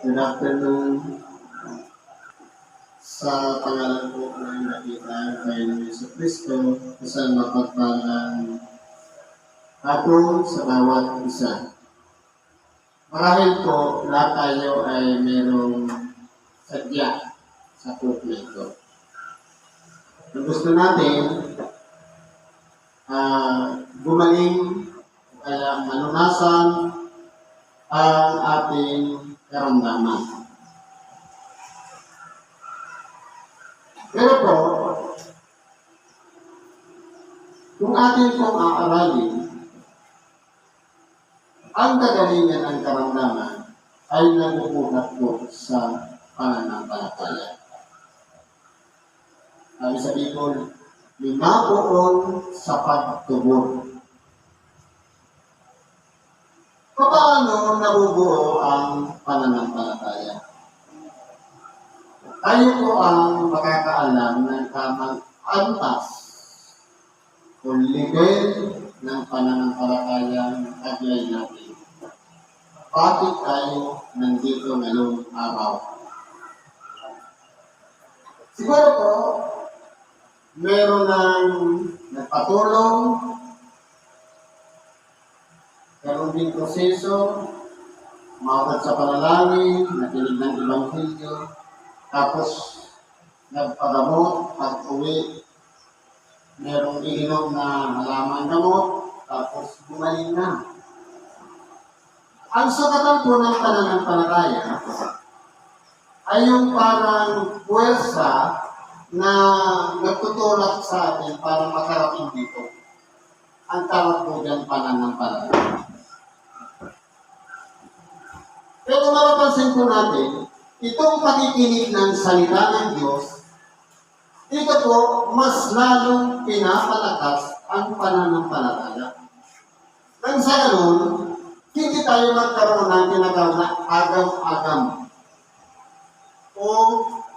Good afternoon. Sa pangalan po ng nakita kay Yesu Cristo, isang mapagpalang hapon sa bawat isa. Marahil po, lahat tayo ay mayroong sadya sa talk na ito. Ang gusto natin, gumaling, kaya manunasan ang ating karamdaman. Pero po, kung atin pong aaralin, ang kagalingan ng karamdaman ay nagugugat po sa pananampalataya. Sabi sa Bicol, linapoon sa pagtubod. Paano nabubuo ang pananampalataya? Tayo po ang makakaalam ng tamang antas o level ng pananampalataya ng taglay natin. Bakit tayo nandito ngayong araw? Siguro po, meron ng nagpatulong, meron din proseso, umabot sa panalangin, nakinig ng Ebanghelyo, tapos nagpagamot, pag-uwi, merong iinom na halaman gamot, tapos gumaling na. Ang sukatan po ng pananampalataya ay yung parang puwersa na nagtutulak sa atin para makarating dito. Ang tawag po dyan pananampalataya. Pero mapapansin po natin, itong pakikinig ng salita ng Diyos, ito po mas lalong pinapalakas ang pananampalataya. Nang sa ganun, hindi tayo magkaroon ng tinatawag na agam-agam o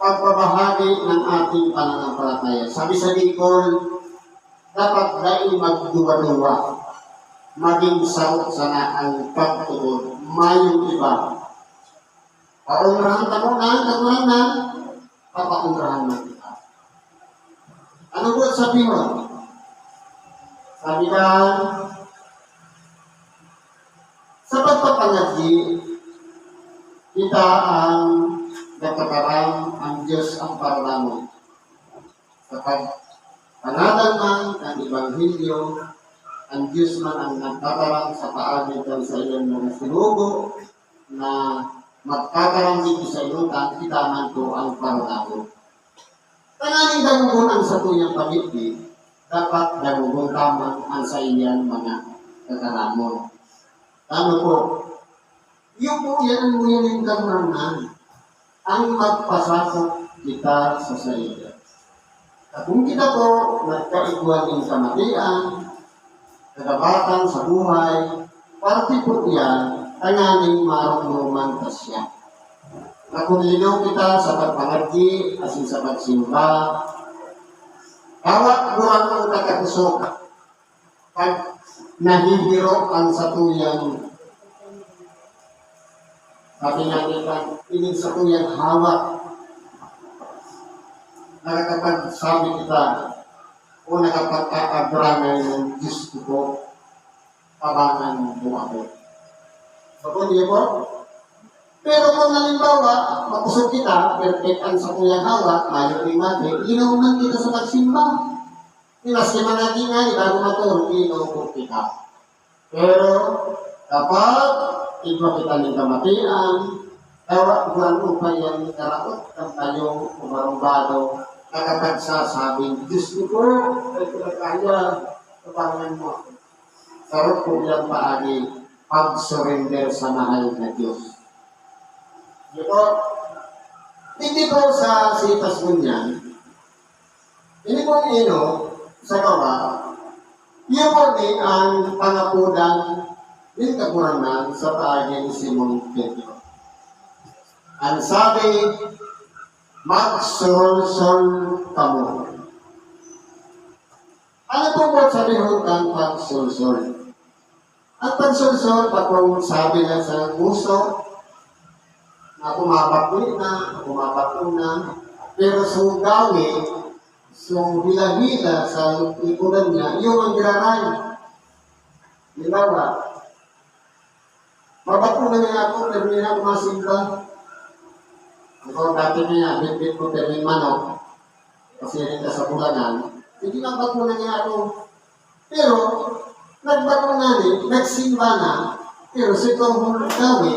pagbabahagi ng ating pananampalataya. Sabi sa Bicol, dapat dahil magduwa-duwa, maging sarot sana ang pagtuod, mayong iba. Paungrahan ka muna, kagulang na, papaungrahan mo kita. Ano po sabi mo? Sabi ka, sa pagpapangadyi, kita ang nagkakarang ang Diyos ang parlamon. Kapag panadalman ng Ebanghelyo, ang Diyos man ang nagkakarang sa paalitan sa iyong mga sinugo na magkakarang dito sa ilutan, kita man po ang parlamon. Tanganing damugon ang sa tuyang pamilya, dapat damugon tamang ang sa iyang mga kakaramon. Ano po? Yung po yan yung karangan ang magpasakot kita sa sarili. At kung kita po nagkaiguan ng kamatian, kagabatan sa buhay, parte po yan, tanganing marunungan ka siya. Na kung linaw kita sa pagpangadyi, asin sa pagsimba, bawat buwan ang nakakusok, pag nahihiro ang satuyang, sabi nga nila, ining satuyang hawak, nakakapagsabi kita, o nakapagkakabranay ng Diyos ko, pabangan mo ako. So, kung di po, pero kung halimbawa, makusog kita, perfect ang satuyang hawak, mayo rin mati, inuman kita sa pagsimba. Inas naman natin nga, bago matulog, inuman kita. Pero, kapag iba kita ng kamatian, tawag buwan upay ang karaot ng tayong umarumbado, nakapagsasabing, Diyos ko, ay pinakaya, kapangan mo. Sarot po yung paagi, pag-surrender sa mahal na Diyos. Ito, hindi po sa sitas mo niyan, hindi po sa gawa, yun po ang pangapudan ng kakurangan sa paagi ni Simon Pedro. Ang sabi, magsurol-sol kamo. Ano po po sabihin kang pagsurol? Ang pagsurol, pag sabi na sa puso, Ako na, pero so gawi, so hila-hila sa likuran niya, yung ang giraray. Dilawa. Mabato na niya ako, pero hindi na ako masimba. Ako dati niya, bit-bit ko pero yung manok, kasi rin ka sa bulanan, hindi na bato na niya ako. Pero, nagbato na rin, nagsimba na, pero sa itong gawi,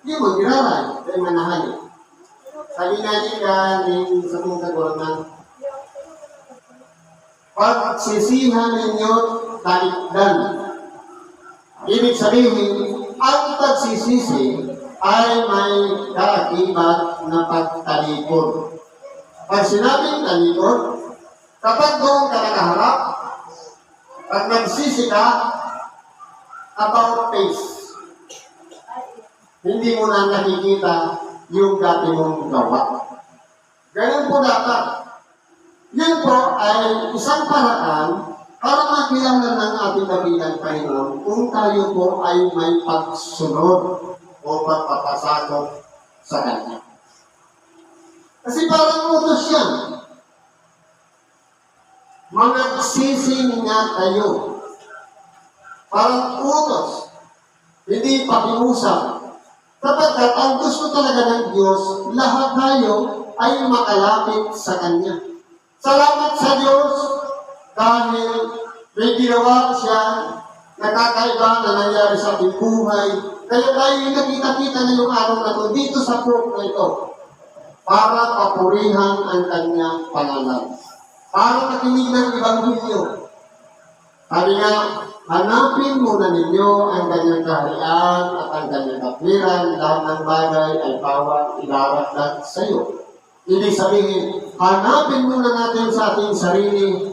yung magiraray, ay manahan. Sabi nga niya sa mga kaguranan, pagsisihan ninyo talikdan. Ibig sabihin, ang pagsisisi ay may kaakibat na pagtalikod. Pag sinabing talikod, kapag doon ka nakaharap, pag nagsisi ka, about face. Hindi mo na nakikita yung dati mong gawa. Ganun po dapat. Yun po ay isang paraan para makilala ng ating dakilang Panginoon kung tayo po ay may pagsunod o pagpapasakot sa Kanya. Kasi parang utos yan. Managsisi nga tayo. Parang utos. Hindi pakiusap. Sapagkat ang gusto talaga ng Diyos, lahat tayo ay makalapit sa Kanya. Salamat sa Diyos dahil may ginawa siya nakakaiba na nangyari sa ating buhay. Kaya tayo nakita-kita na yung araw na ito dito sa proof na ito para papurihan ang Kanyang pangalan. Para makinig ng Ebanghelyo. Sabi nga, hanapin muna ninyo ang Kanyang kaharian at ang Kanyang kapwiran, lahat ng bagay ay bawat idaratlag sa iyo. Ibig sabihin, hanapin muna natin sa ating sarili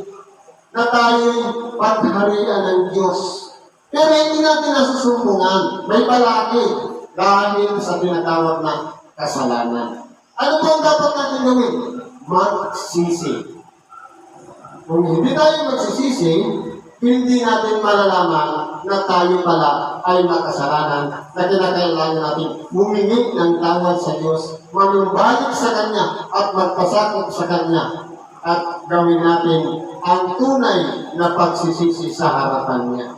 na tayo'y pagharian ng Diyos. Pero hindi natin nasusumbungan, may balakid dahil sa tinatawag na kasalanan. Ano po ang dapat natin gawin? Magsisi. Kung hindi tayo magsisisi, hindi natin malalaman na tayo pala ay makasalanan na kinakailangan natin humingi ng tawad sa Diyos, manumbalik sa Kanya at magpasakop sa Kanya at gawin natin ang tunay na pagsisisi sa harapan Niya.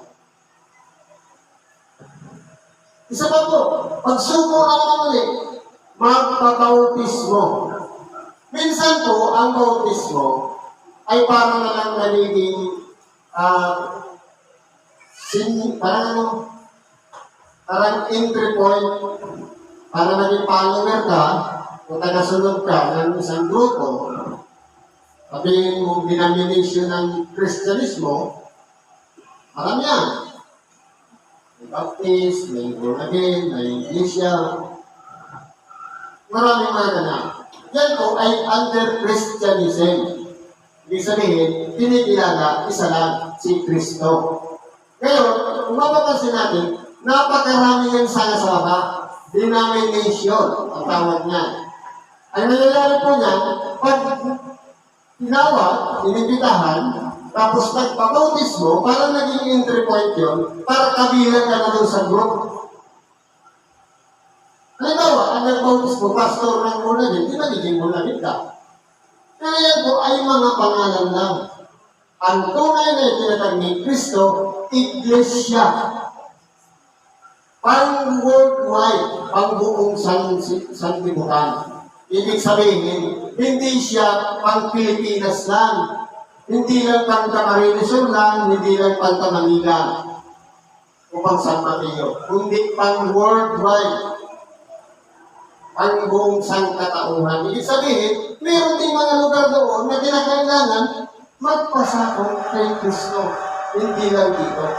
Isa pa po, pagsuko naman ulit, magpabautismo. Minsan po, ang bautismo ay parang na lang nagiging parang entry point para maging follower ka o tagasunod ka ng isang grupo. Sabihin mo, denomination ng Kristyanismo, marami yan. May Baptist, may Born Again, may Iglesia. Maraming mga ganyan. Yan po ay under Christianism. Ibig sabihin, kinikilala isa lang si Kristo. Ngayon, kung mapapansin natin, napakarami yung sanga-sanga, denomination, ang tawag niya. Ang nangyayari po niya, pag tinawag, inibitahan, tapos nagpabautismo, parang naging entry point yun, para kabilang ka na doon sa group. Halimbawa, ang nagbautismo, pastor ng Born-Again, di nagiging Born-Again ka. Kaya yan po ay mga pangalan lang. Ang tunay na itinatag ni Kristo, Iglesia. Pang-worldwide, pang-buong sanlibutan. Ibig sabihin, hindi siya pang-Pilipinas lang. Hindi lang pang-Camarines lang, hindi lang pang-Manila o pang-San Mateo. Kundi pang-worldwide. Ang buong sangkatauhan. Ibig sabihin, mayroon din mga lugar doon na kinakailangan magpasakop kay Kristo. Hindi lang dito.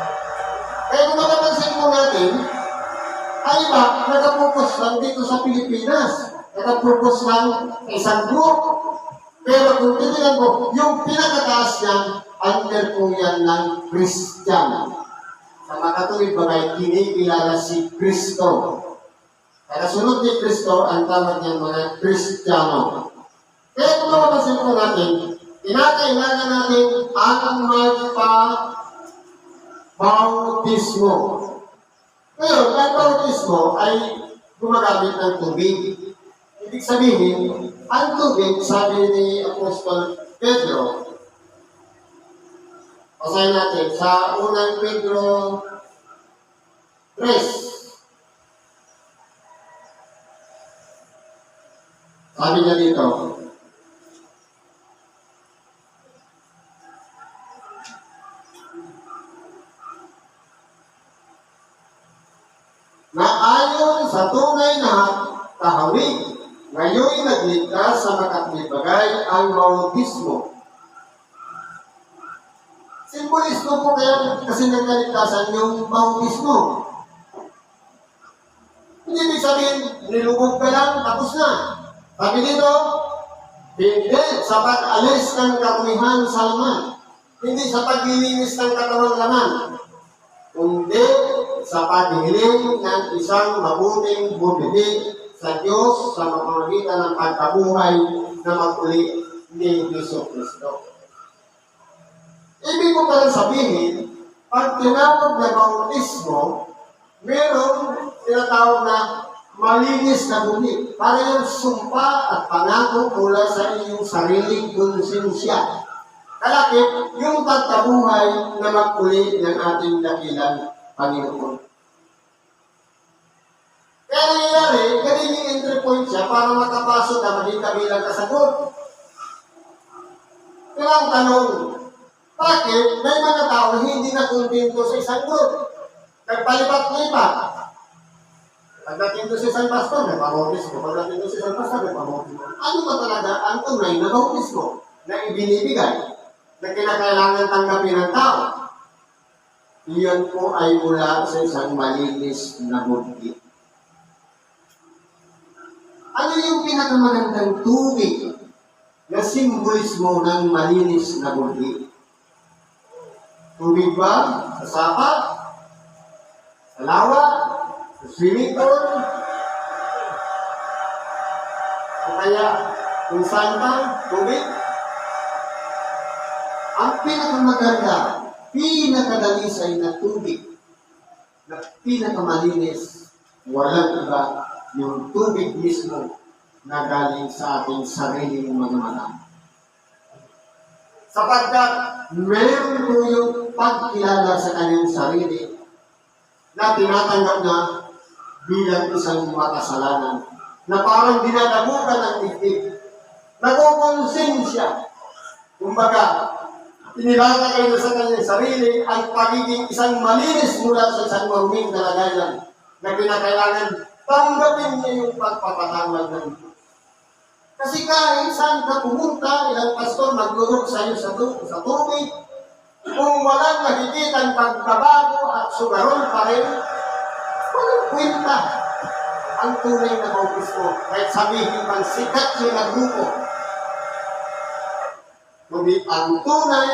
Kaya kung makapansin mo natin, ay iba, nakapokus lang dito sa Pilipinas. Nakapokus lang isang group. Pero kung titignan mo, yung pinakataas niyan, under po yan ng Christian. Sa makatuwid bagay, kinikilala si Kristo. Kasunod ni Kristo, ang tawag niya mga Kristiyano. Kaya kung mapapansin po natin, kinakailangan natin ang magpa-bautismo. Ngayon, ang bautismo ay gumagamit ng tubig. Ibig sabihin, ang tubig, sabi ni Apostol Pedro, basahin natin sa unang Pedro 3. Sabi niya dito, na ayon sa tunay na kahawig, ngayon nagligtas sa makatibagay ang bautismo. Simbolismo po kaya kasi nagkaligtasan yung bautismo. Hindi ibig sabihin, nilubog ka lang, tapos na. Sabi dito, hindi sa pag-alis ng karumihan sa laman, hindi sa paglilinis ng katawang laman, kundi sa paghiling ng isang mabuting bumili sa Diyos sa pamamagitan ng pagkabuhay na maguli ni Jesu Cristo. Ibig ko pala sabihin, pag tinawag na bautismo, merong tinatawag na malinis na bumi. Para yung sumpa at pangako mula sa iyong sariling konsensya. Kalakip, yung pagkabuhay na maguli ng ating dakilang Panginoon. Kaya nangyayari, ganun yung entry point siya para makapasok na maging kabilang kasagot. Kaya ang tanong, bakit may mga tao hindi na kontento sa isang group? Nagpalipat-lipat. Pagdating doon sa isang pastor, may pamautismo. Pagdating doon sa isang pastor, may pamautismo. Ano ba talaga ang tunay na bautismo na ibinibigay na kinakailangan tanggapin ng tao? Iyon po ay mula sa isang malinis na buti. Ano yung pinakamagandang tubig na simbolismo ng malinis na buti? Tubig ba? Sa sapat? Sa lawa? Sa swimming pool? O kaya kung saan pa? Tubig? Ang pinakamaganda, pinakadalisay na tubig na pinakamalinis, walang iba, yung tubig mismo na galing sa ating sariling mga mata. Sapagkat meron po yung pagkilala sa kanyang sarili na tinatanggap na bilang isang makasalanan na parang dinadabukan ng dibdib. Nagkukonsensya. Kumbaga, inilagay na sa kanyang sarili ang pagiging isang malinis mula sa isang maruming kalagayan na kinakailangan tanggapin niya yung pagpapatawad ng Diyos. Kasi kahit saan ka pumunta, ilang pastor maglulog sa iyo sa tubig, kung walang nakikita ang pagbabago at sugaron pa rin, walang kwenta ang tunay na bautismo. Kahit sabihin pang sikat yung nagrupo. Kundi ang tunay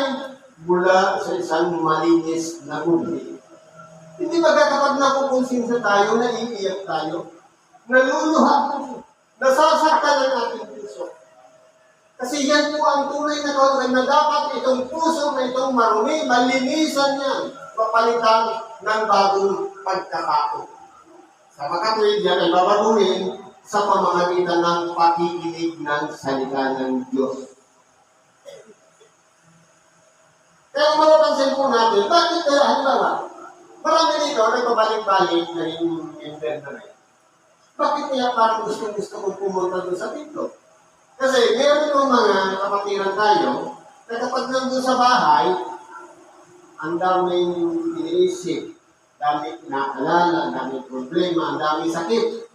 mula sa isang malinis na buhay. Hindi ba kapag nakukonsinsa tayo, naiiyak tayo, naluluha tayo, nasasaktan ang ating puso. Kasi yan po ang tunay na kawalan na dapat itong puso na itong marumi, malinisan yan, papalitan ng bagong pagkatao. Sa makatuwid yan ay babaguhin sa pamamagitan ng pakikinig ng salita ng Diyos. Kaya mapapansin po natin, bakit kaya halimbawa, marami dito nagpabalik-balik na yung internet. Bakit kaya parang gusto kong pumunta doon sa TikTok? Kasi meron yung mga kapatiran tayo na kapag nandun sa bahay, ang daming iniisip, daming naalala, ang daming problema, ang daming sakit.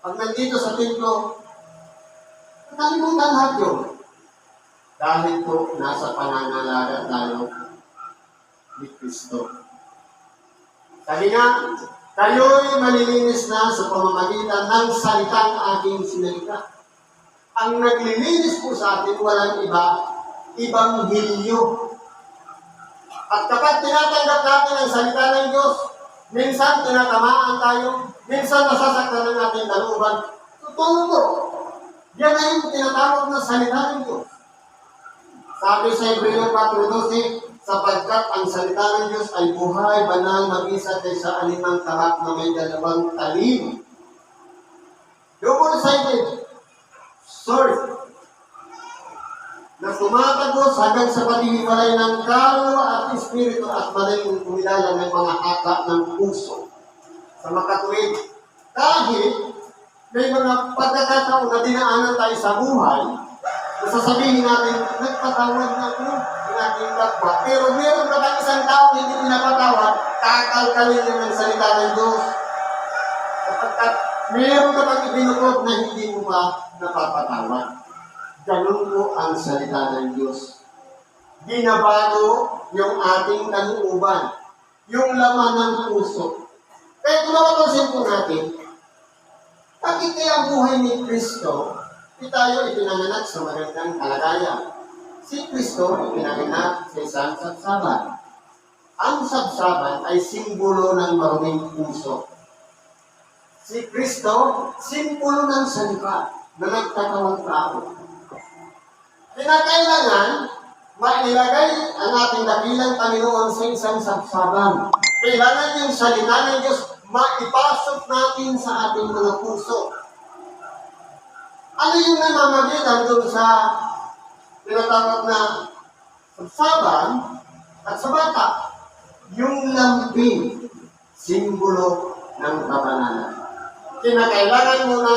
Pag nandito sa TikTok, nakalimutan lahat yun. Dahil po nasa panangalaga tayo ni Kristo. Sabi nga, kayo'y malilinis na sa pamamagitan ng salitang aking sinalita. Ang naglilinis po sa atin, walang iba, Ibanghilyo. At kapag tinatanggap natin ang salita ng Diyos, minsan tinatamaan tayo, minsan nasasaktan ng ating daluban. Totoo po. Yan ay yung tinatawag na salita ng Diyos. Sabi sa Hebreo 4:12, sapagkat ang salita ng Diyos ay buhay, banal, mag-isa kaysa alimang tarak na may dalawang talim. Double-sided sword na tumatagos hanggang sa paghihiwalay ng kaluluwa at espiritu at madaling kumilala ng mga haka ng puso. Sa makatuwid, kahit may mga pagkakataon na dinaanan tayo sa buhay, sasabihin natin, nagpatawad na ako, aking kapwa. Pero meron ka bang isang tao hindi pinapatawad, kakalkalin niya ng salita ng Diyos. Kapagkat meron ka bang ibinukod na hindi mo pa napapatawad. Ganun po ang salita ng Diyos. Binabago yung ating kalooban, yung laman ng puso. Kaya kung napapansin po natin, bakit kaya ang buhay ni Kristo, tayo ipinanganak sa magandang kalagayan? Si Kristo ipinanganak sa isang sabsaban. Ang sabsaban ay simbolo ng maruming puso. Si Kristo, simbolo ng salita na nagtatawang tao. Kinakailangan, mailagay ang ating dakilang Panginoon sa isang sabsaban. Kailangan yung salita ng Diyos maipasok natin sa ating mga puso. Ano yung namamagitan doon sa tinatawag na sabsaban at sa bata? Yung lambing, simbolo ng kabanalan. Kinakailangan mo na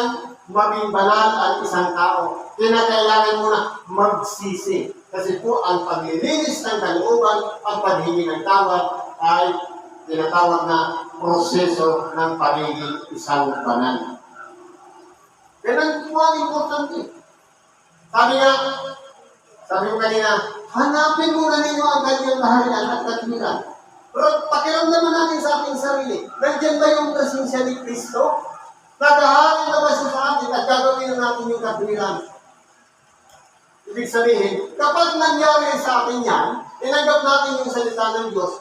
maging banal ang isang tao. Kinakailangan mo na magsisi. Kasi po ang paglilinis ng kalooban, ang paghingi ng tawad ay tinatawag na proseso ng pagiging isang banal. Ganun po ang importante. Sabi ko kanina, hanapin muna ninyo ang kanyang kaharian at katwiran. Pero pakiramdaman natin sa ating sarili, nandiyan ba yung presensya ni Kristo? Nagahari na ba siya sa atin at gagawin na natin yung katwiran? Ibig sabihin, kapag nangyari sa atin yan, tinanggap natin yung salita ng Diyos,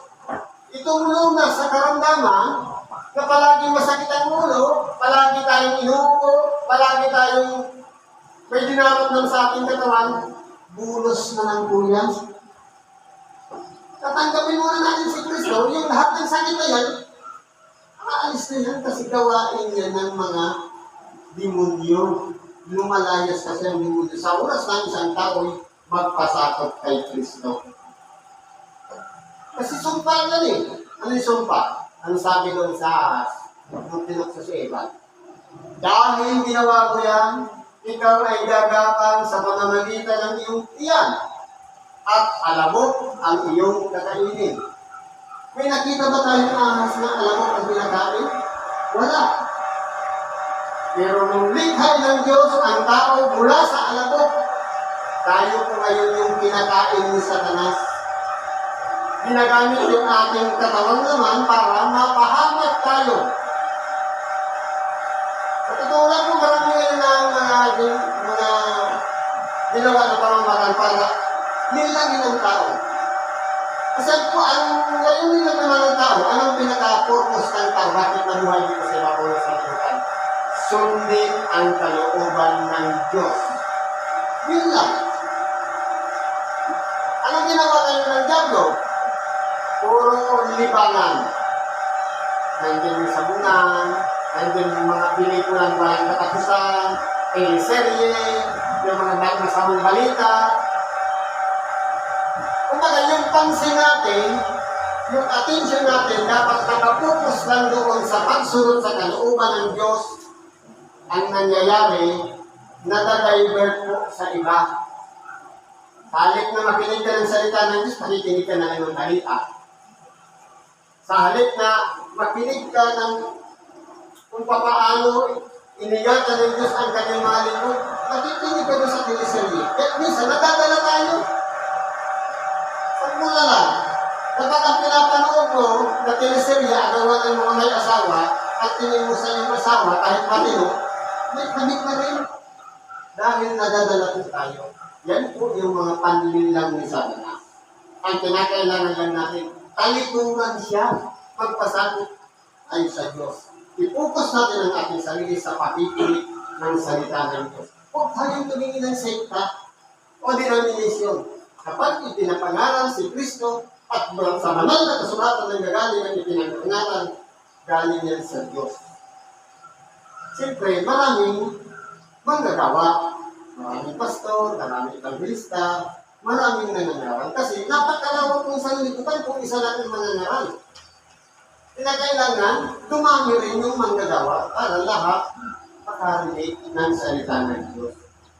itong lunas sa karamdaman, na palaging masakit ang ulo, palagi tayong inuupo, palagi tayong may dinaramdam sa ating katawan, bulos na ng kuyan. Tatanggapin muna natin si Kristo, yung lahat ng sakit na yan, aalis na yan kasi gawain yan ng mga demonyo. Lumalayas kasi ang demonyo. Sa oras ng isang tao'y magpasakot kay Kristo. Kasi sumpa yan eh. Ano yung sumpa? Ano sabi doon sa nung tinukso si Eva? Dahil ginawa ko yan, ikaw ay gagapang sa pamamagitan ng iyong tiyan at alamok ang iyong kakainin. May nakita ba tayong ahas na alamok ang pinakain? Wala. Pero nung likha ng Diyos ang tao mula sa alamok, tayo po ngayon yung kinakain ni Satanas. Ginagamit yung ating katawan naman para mapahamak tayo. Sa totoo lang po, marami ngayon ng mga ginawa na pamamakan para nilangin ng tao. Kasi po, ang layunin lang naman ng tao, anong pinaka-purpose ng tao? Bakit nabuhay dito sa ibabaw sa lutan? Sundin ang kalooban ng Diyos. Yun lang. Anong ginawa kayo ng Diablo? Puro libangan. Nandiyan yung sabungan, nandiyan yung mga pelikulang walang katapusan, teleserye, yung mga masamang balita. Kumbaga, yung pansin natin, yung attention natin, dapat nakapokus lang doon sa pagsunod sa kalooban ng Diyos. Ang nangyayari, nadadivert po sa iba. Halip na makinig ka ng salita ng Diyos, pakikinig ka na lang ng balita. Sa halip na makinig ka ng kung papaano inigatan ng Diyos ang kanyang mga lingkod, nakikinig ka doon sa teleserye. Kaya minsan, nadadala tayo. Pagmula lang, kapag ang pinapanood mo na teleserye, agawan ng mga may asawa, at tingin mo sa iyong asawa, kahit matino, may kamit na rin. Dahil nadadala po tayo. Yan po yung mga panlilang ni Satanas. Ang kinakailangan lang natin, talikuran siya, pagpasakot ay sa Diyos. I-focus natin ang ating sarili sa pakikinig ng salita ng Diyos. Huwag tayong tumingin ng sekta o denomination. Kapag ipinapangaral si Kristo, At sa banal na kasulatan ng gagaling ang ipinangalan, galing yan sa Diyos. Siyempre, maraming manggagawa, maraming pastor, maraming evangelista, maraming nangangaral. Kasi napakalawak ng sanlibutan kung isa lang ang mangangaral. Kailangan, dumami rin yung manggagawa para lahat makarinig ng salita ng Diyos.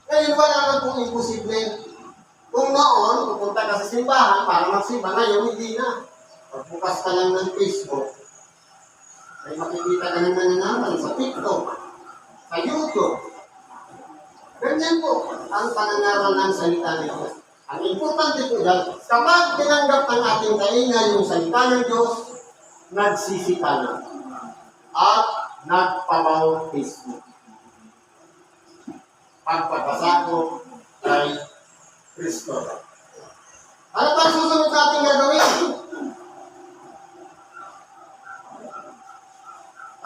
Ngayon, wala na pong imposible. Kung noon, pupunta ka sa simbahan para magsimba, ngayon hindi na. Pagbukas ka lang ng Facebook, ay makikita ka ng nangangaral sa TikTok, sa YouTube. Ganyan po ang panangaral ng salita ng Diyos. Ang importante po dyan, kapag tinanggap ng ating kaingay yung salita ng Diyos, nagsisita na at nagpabautismo. Pagpapasako kay Kristo. Ano pa susunod natin gagawin?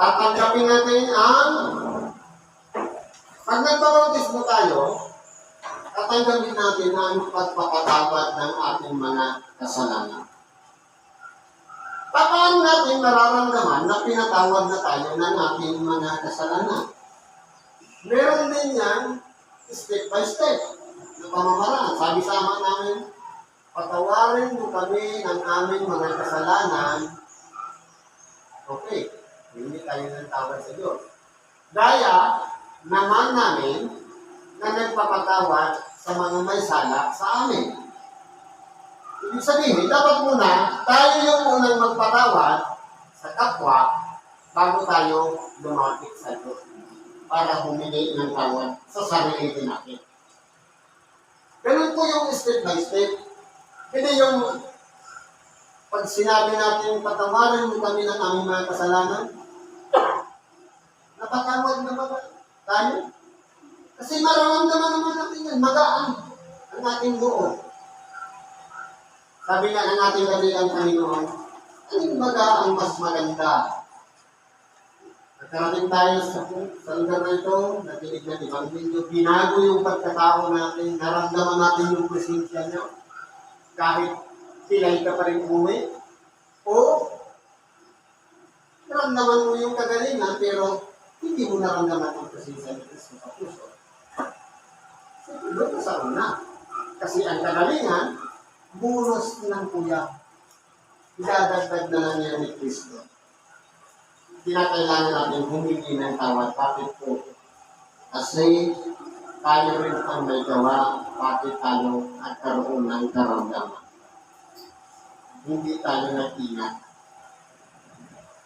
Tatanggapin natin ang pag nagpabautismo tayo, tatanggapin natin ang pagpapatawad ng ating mga kasalanan. Paano natin nararamdaman na pinatawad na tayo ng ating mga kasalanan? Meron din yan step by step na pamamaraan. Sabi sa ama namin, patawarin mo kami ng aming mga kasalanan. Okay, hindi tayo ng tawad sa Diyos. Gaya naman namin na nagpapatawad sa mga may sala sa amin. Ibig sabihin, dapat muna tayo yung unang magpatawad sa kapwa bago tayo lumapit sa Diyos para humingi ng tawad sa sarili din natin. Ganun po yung step by step. Hindi yung pag sinabi natin patawarin mo kami ng aming mga kasalanan, napatawad na ba tayo? Kasi mararamdaman naman natin yan, magaan ang ating loob. Sabi nga ng ating kabilang Panginoon, anong baga ang mas maganda? Nagkarating tayo sa lugar na ito, nakinig ng Ebanghelyo, binago yung pagkatao natin, naramdaman natin yung presensya niya, kahit pilay ka pa rin umuwi, o naramdaman mo yung kagalingan, pero hindi mo naramdaman ang presensya ni Kristo sa puso. Doon sa una. Kasi ang kagalingan, bulos ng kuya. Idadagdag na lang niya ni Kristo. Kinakailangan natin humingi ng tawad. Bakit po? Kasi tayo rin ang may gawa, bakit tayo nagkaroon ng karamdaman. Hindi tayo nag-ingat.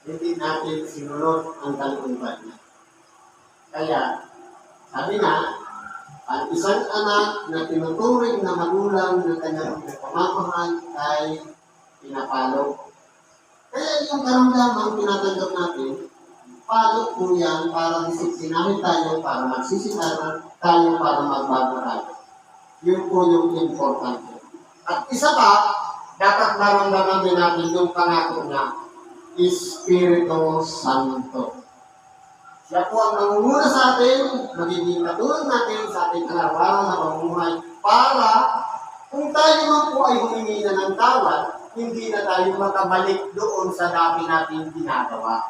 Hindi natin sinunod ang kalooban niya. Kaya, sabi na, ang isang anak na tinuturing na magulang ng kanyang pamamahal ay pinapalo. Kaya yung karamdaman tinatanggap natin, palo po yan para disiplinahin tayo, para magsisikaran tayo, para magbago tayo. Yun po yung importante. At isa pa, dapat maramdaman din natin yung pangako na Espiritu Santo. Siya po ang nangunguna sa atin, magiging katulad natin sa ating araw-araw na pamumuhay para kung tayo man po ay humingi na ng tawad, hindi na tayo makabalik doon sa dati nating ginagawa.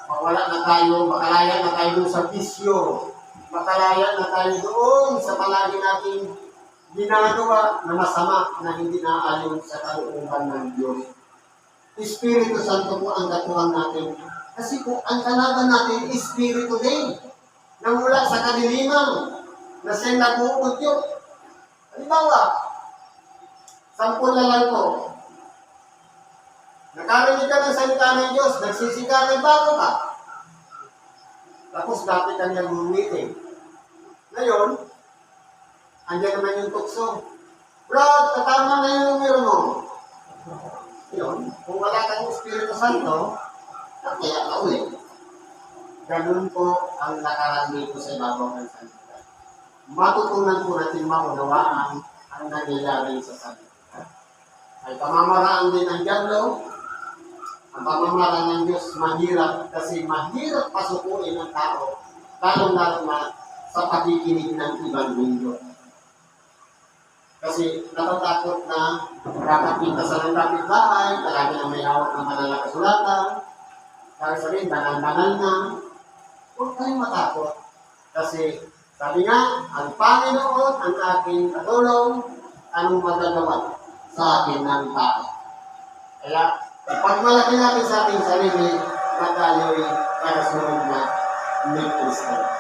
Mawala na tayo, makalaya na tayo doon sa bisyo, makalaya na tayo doon sa palagi nating ginagawa na masama na hindi naayon sa kalooban ng Diyos. Espiritu Santo po ang katuwang natin. Kasi po, ang kalaban natin, Espiritu din. Nang mula sa kadiliman, na siyang nag-uudyo. Halimbawa, sampol na lang po. Nakarinig ka ng salita ng Diyos, nagsisikaran bago ka. Tapos dati ka niyang gumitin. Ngayon, andyan naman yung tukso. Brad, katama na yung numero mo. Yun, kung wala kang Espiritu Santo, kaya ka ulit. Ganun po ang nakaraan dito sa ibabaw ng salita. Matutunan po natin maunawaan ang nangyayari sa salita. Ay pamamaraan din ng Diablo. Ang pamamaraan ng Diyos mahirap kasi mahirap pasukuin ng tao, lalong-lalo na sa pakikinig ng Ebanghelyo. Kasi Kasi natatakot na kakapintasan ng kapitbahay, palagi na may hawak ng malalakas sulatan, dahil sabihin, banal-banal na, huwag kayong matakot. Kasi sabi nga, ang Panginoon ang aking katulong, anong magagawa sa akin ng tao. Kaya, pag malaki natin sa ating sarili, na tayo'y karasunod na may Kristo.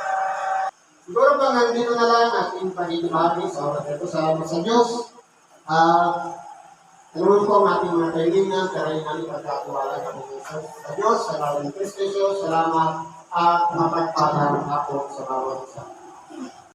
Siguro ba nandito na lang ating panibahagi sa oras ito. Salamat sa Diyos. Tuloy po ang ating mga kaibigan, karayan ng pagkatuwala sa Diyos, sa Lord ng Kristo Jesus. Salamat at mapagpalang ako sa bawat isa.